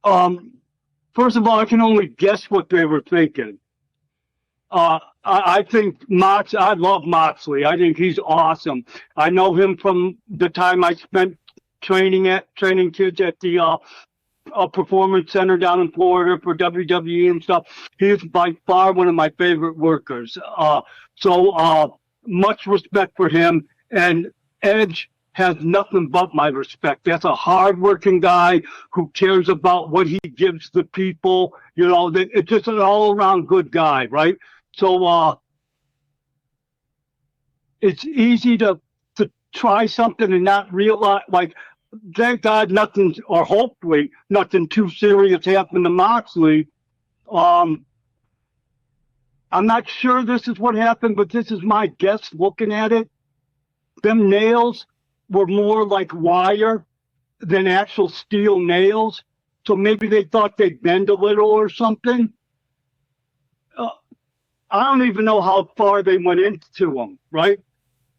First of all, I can only guess what they were thinking. I think I love Moxley. I think he's awesome. I know him from the time I spent training kids at the Performance Center down in Florida for WWE and stuff. He is by far one of my favorite workers. So much respect for him. And Edge has nothing but my respect. That's a hardworking guy who cares about what he gives the people. You know, it's just an all-around good guy, right? So it's easy to try something and not realize, like, thank God nothing, or hopefully nothing too serious happened to Moxley. I'm not sure this is what happened, but this is my guess looking at it. Them nails were more like wire than actual steel nails. So maybe they thought they'd bend a little or something. I don't even know how far they went into them, right?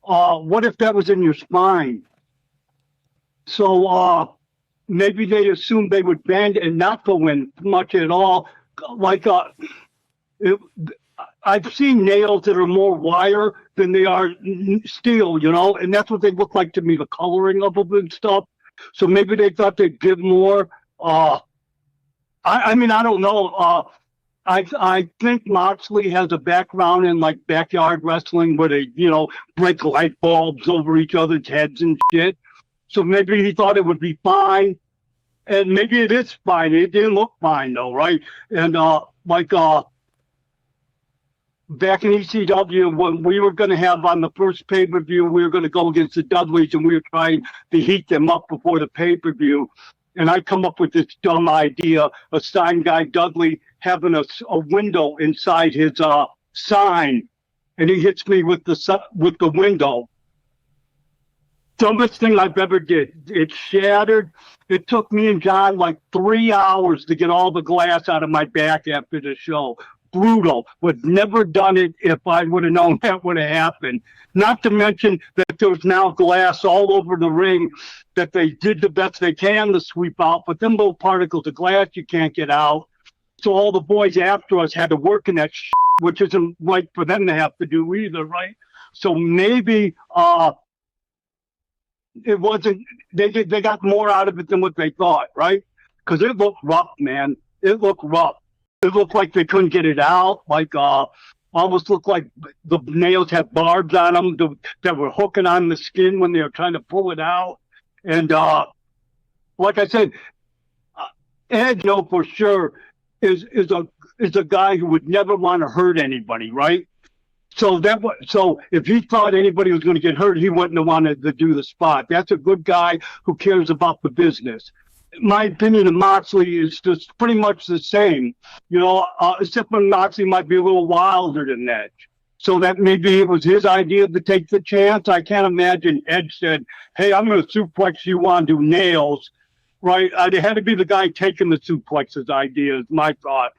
What if that was in your spine? So maybe they assumed they would bend and not go in much at all. Like I've seen nails that are more wire than they are steel, you know, and that's what they look like to me, the coloring of them and stuff. So maybe they thought they'd give more. I mean, I don't know. I think Moxley has a background in like backyard wrestling where they, you know, break light bulbs over each other's heads and shit. So maybe he thought it would be fine. And maybe it is fine. It didn't look fine though, right? And back in ECW, when we were going to have on the first pay-per-view, we were going to go against the Dudleys, and we were trying to heat them up before the pay-per-view. And I come up with this dumb idea, a sign guy, Dudley, having a window inside his sign, and he hits me with the window. Dumbest thing I've ever did. It shattered. It took me and John like 3 hours to get all the glass out of my back after the show. Brutal. Would never done it if I would have known that would have happened. Not to mention that there's now glass all over the ring that they did the best they can to sweep out, but them little particles of glass you can't get out. So all the boys after us had to work in that shit, which isn't right for them to have to do either, right? So maybe it wasn't, they got more out of it than what they thought, right? Because it looked rough, man. It looked rough. It looked like they couldn't get it out. Like almost looked like the nails had barbs on them that were hooking on the skin when they were trying to pull it out. And like I said, Ed, you know, for sure is a guy who would never want to hurt anybody, right? So if he thought anybody was going to get hurt, he wouldn't have wanted to do the spot. That's a good guy who cares about the business. My opinion of Moxley is just pretty much the same, you know, except when Moxley might be a little wilder than Edge. So that maybe it was his idea to take the chance. I can't imagine Edge said, hey, I'm going to suplex you on to nails, right? It had to be the guy taking the suplex's idea, is my thought.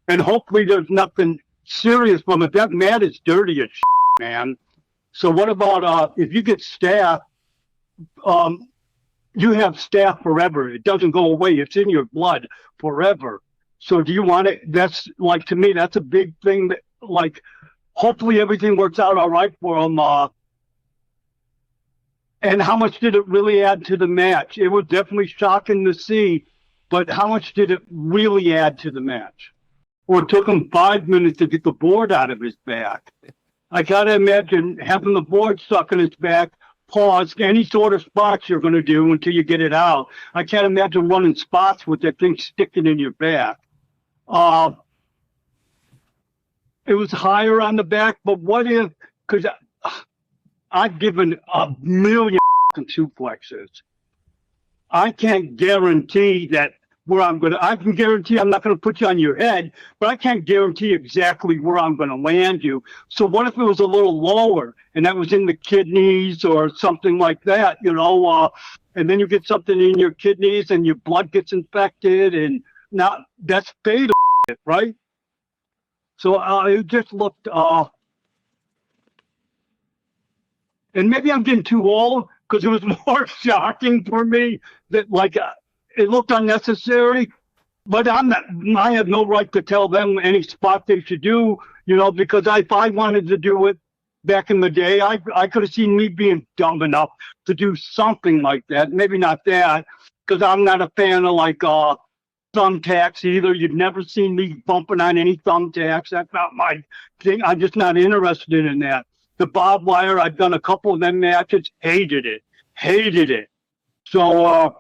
And hopefully there's nothing serious from it. That mat is dirty as shit, man. So what about if you get staph, you have staph forever. It doesn't go away. It's in your blood forever. So do you want it? That's like, to me, that's a big thing that, like, hopefully everything works out all right for them. And how much did it really add to the match? It was definitely shocking to see, but how much did it really add to the match? Or it took him 5 minutes to get the board out of his back. I gotta imagine having the board stuck in his back, pause, any sort of spots you're going to do until you get it out. I can't imagine running spots with that thing sticking in your back. It was higher on the back, but what if, because I've given a million suplexes. I can't guarantee that I can guarantee I'm not going to put you on your head, but I can't guarantee exactly where I'm going to land you. So what if it was a little lower and that was in the kidneys or something like that, you know, and then you get something in your kidneys and your blood gets infected, and now that's fatal, right? So it just looked, and maybe I'm getting too old because it was more shocking for me that, like, it looked unnecessary, But I have no right to tell them any spot they should do, because if I wanted to do it back in the day, I could have seen me being dumb enough to do something like that. Maybe not that, because I'm not a fan of like thumbtacks either. You've never seen me bumping on any thumbtacks. That's not my thing. I'm just not interested in that. The barbed wire, I've done a couple of them matches, hated it. So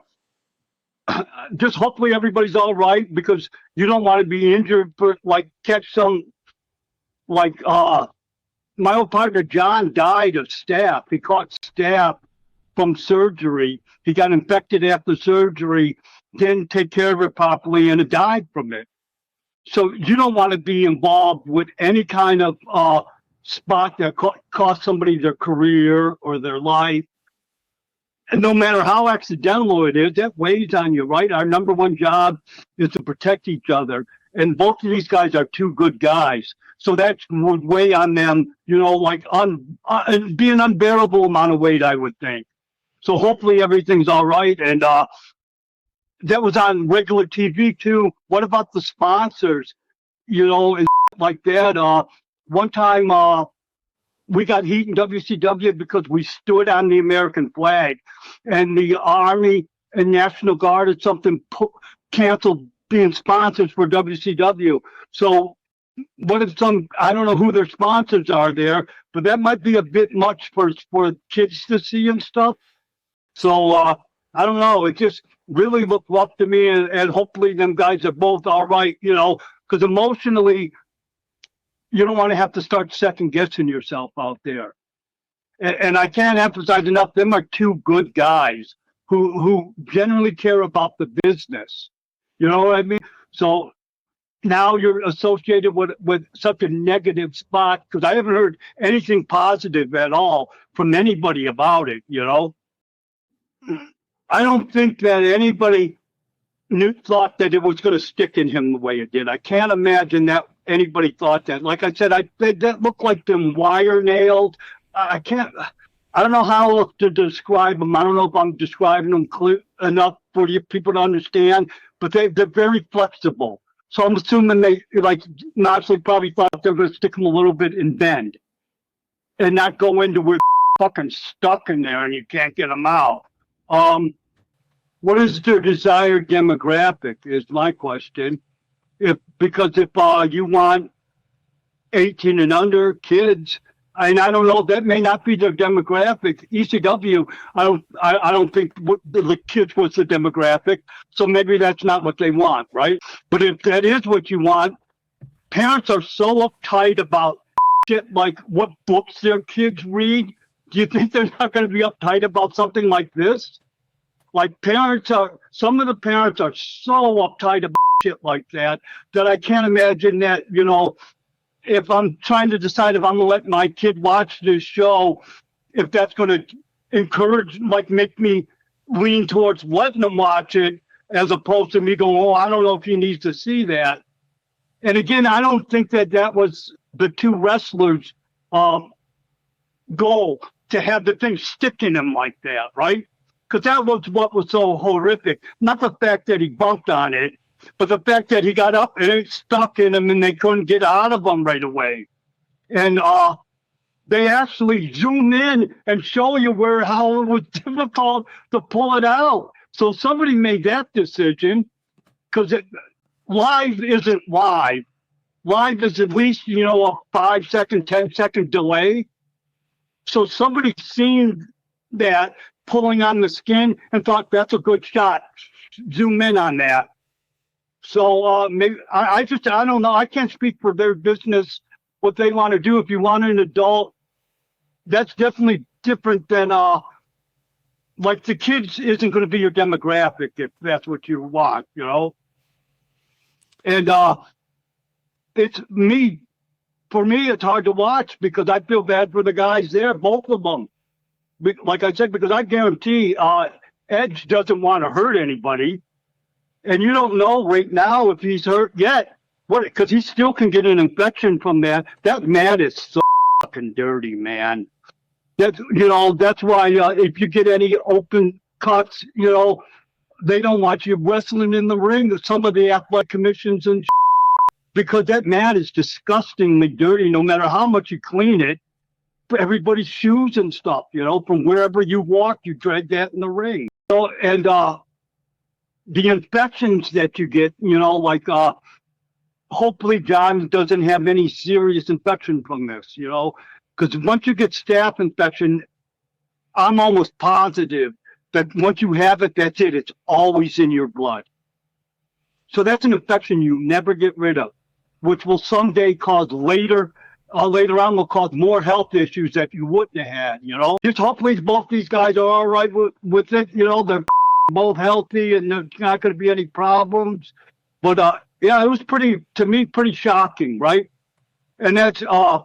just hopefully everybody's all right, because you don't want to be injured, but like catch some, like my old partner John died of staph. He caught staph from surgery. He got infected after surgery, didn't take care of it properly, and it died from it. So you don't want to be involved with any kind of spot that cost somebody their career or their life. And no matter how accidental it is, that weighs on you, right? Our number one job is to protect each other. And both of these guys are two good guys. So that would weigh on them, like be an unbearable amount of weight, I would think. So hopefully everything's all right. And that was on regular TV too. What about the sponsors, and like that? One time we got heat in WCW because we stood on the American flag, and the Army and National Guard or something canceled being sponsors for WCW. So what if I don't know who their sponsors are there, but that might be a bit much for kids to see and stuff. So I don't know. It just really looked rough to me, and hopefully them guys are both all right, because emotionally, you don't want to have to start second guessing yourself out there. And I can't emphasize enough, them are two good guys who generally care about the business. You know what I mean? So now you're associated with such a negative spot, because I haven't heard anything positive at all from anybody about it, I don't think that anybody thought that it was going to stick in him the way it did. I can't imagine that anybody thought that. Like I said, that looked like them wire nailed. I don't know how to describe them. I don't know if I'm describing them enough for you people to understand, but they're very flexible. So I'm assuming they, like Moxley probably thought they were going to stick them a little bit and bend and not go into where fucking stuck in there and you can't get them out. What is their desired demographic is my question. Because if you want 18 and under kids, and I don't know, that may not be their demographic. ECW, I don't think the kids was the demographic, so maybe that's not what they want, right? But if that is what you want, parents are so uptight about shit like what books their kids read. Do you think they're not going to be uptight about something like this? Like some of the parents are so uptight about shit like that I can't imagine that, if I'm trying to decide if I'm going to let my kid watch this show, if that's going to encourage, like make me lean towards letting them watch it, as opposed to me going, I don't know if he needs to see that. And again, I don't think that was the two wrestlers' goal, to have the thing stick in him like that, right? Because that was what was so horrific. Not the fact that he bumped on it, but the fact that he got up and it stuck in him and they couldn't get out of him right away. And they actually zoom in and show you how it was difficult to pull it out. So somebody made that decision, because live isn't live. Live is at least, a 5-second, 10-second delay. So somebody seen that pulling on the skin and thought that's a good shot. Zoom in on that. So maybe I don't know. I can't speak for their business, what they want to do. If you want an adult, that's definitely different than like the kids isn't going to be your demographic if that's what you want, And it's me. For me, it's hard to watch because I feel bad for the guys there, both of them. Like I said, because I guarantee Edge doesn't want to hurt anybody. And you don't know right now if he's hurt yet. Because he still can get an infection from that. That mat is so fucking dirty, man. That's why if you get any open cuts, they don't want you wrestling in the ring with some of the athletic commissions and because that mat is disgustingly dirty. No matter how much you clean it, everybody's shoes and stuff, from wherever you walk, you drag that in the ring. And the infections that you get, like hopefully John doesn't have any serious infection from this, because once you get staph infection, I'm almost positive that once you have it, that's it. It's always in your blood. So that's an infection you never get rid of, which will someday cause later on will cause more health issues that you wouldn't have had, Just hopefully both these guys are all right with it, they're both healthy and there's not going to be any problems. But, yeah, it was to me, pretty shocking, right? And that's, I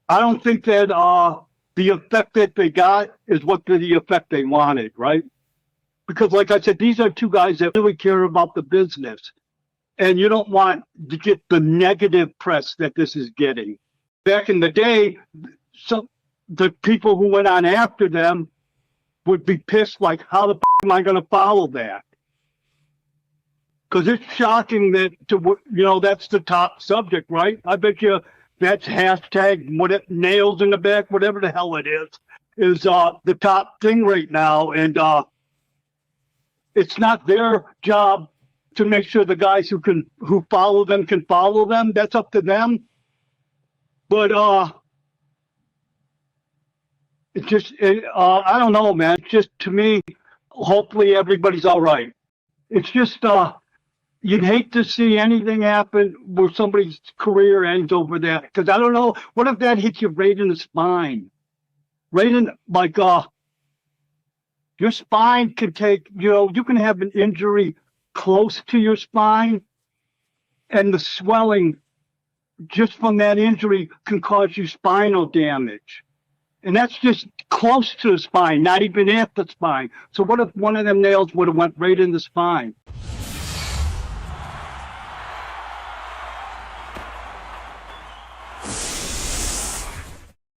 don't think that, the effect that they got is what the effect they wanted, right? Because like I said, these are two guys that really care about the business. And you don't want to get the negative press that this is getting. Back in the day, the people who went on after them would be pissed like, how the am I going to follow that? Because it's shocking that, that's the top subject, right? I bet you that's hashtag nails in the back, whatever the hell it is the top thing right now. And it's not their job to make sure the guys who follow them can follow them. That's up to them. But it's just, I don't know, man. It's just, to me, hopefully everybody's all right. It's just, you'd hate to see anything happen where somebody's career ends over that. Because I don't know, what if that hits you right in the spine? Right in, like, your spine can take, you can have an injury close to your spine, and the swelling just from that injury can cause you spinal damage. And that's just close to the spine, not even at the spine. So what if one of them nails would have went right in the spine?